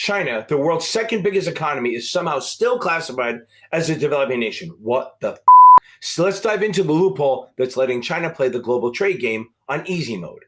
China, the world's second biggest economy, is somehow still classified as a developing nation. What the f? So let's dive into the loophole that's letting China play the global trade game on easy mode.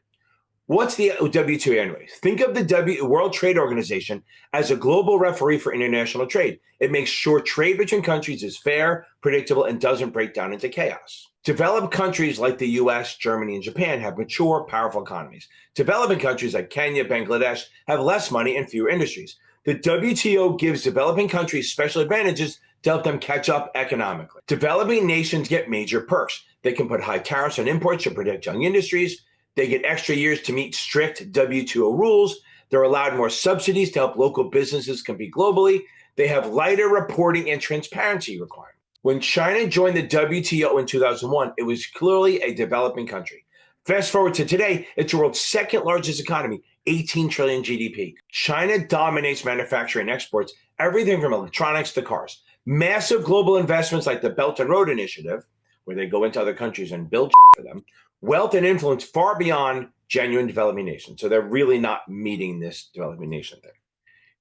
What's the WTO anyway? Think of the World Trade Organization as a global referee for international trade. It makes sure trade between countries is fair, predictable, and doesn't break down into chaos. Developed countries like the US, Germany, and Japan have mature, powerful economies. Developing countries like Kenya, Bangladesh have less money and fewer industries. The WTO gives developing countries special advantages to help them catch up economically. Developing nations get major perks. They can put high tariffs on imports to protect young industries. They get extra years to meet strict WTO rules. They're allowed more subsidies to help local businesses compete globally. They have lighter reporting and transparency requirements. When China joined the WTO in 2001, it was clearly a developing country. Fast forward to today, it's the world's second largest economy, 18 trillion GDP. China dominates manufacturing and exports, everything from electronics to cars. Massive global investments like the Belt and Road Initiative, where they go into other countries and build for them, wealth and influence far beyond genuine developing nations. So they're really not meeting this developing nation thing.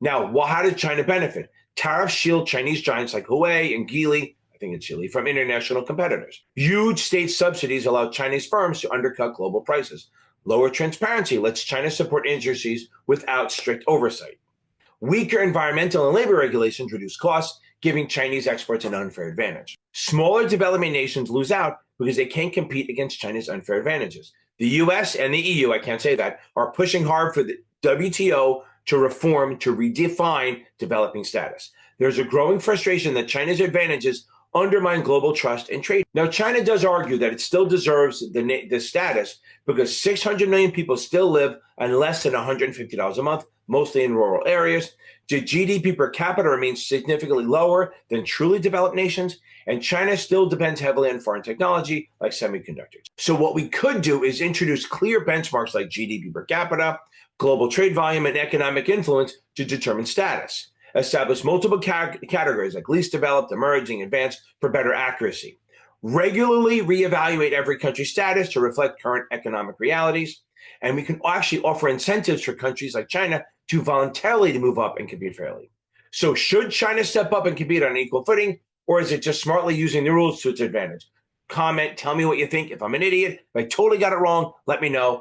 Now, how did China benefit? Tariffs shield Chinese giants like Huawei and Geely, I think it's Geely, from international competitors. Huge state subsidies allow Chinese firms to undercut global prices. Lower transparency lets China support industries without strict oversight. Weaker environmental and labor regulations reduce costs, giving Chinese exports an unfair advantage. Smaller developing nations lose out because they can't compete against China's unfair advantages. The US and the EU, I can't say that, are pushing hard for the WTO to reform to redefine developing status. There's a growing frustration that China's advantages undermine global trust and trade. Now, China does argue that it still deserves the status because 600 million people still live on less than $150 a month, mostly in rural areas. The GDP per capita remains significantly lower than truly developed nations, and China still depends heavily on foreign technology like semiconductors. So what we could do is introduce clear benchmarks like GDP per capita, global trade volume, and economic influence to determine status. Establish multiple categories like least developed, emerging, advanced for better accuracy. Regularly reevaluate every country's status to reflect current economic realities. And we can actually offer incentives for countries like China to voluntarily move up and compete fairly. So should China step up and compete on an equal footing, or is it just smartly using the rules to its advantage? Comment, tell me what you think. If I'm an idiot, if I totally got it wrong, let me know.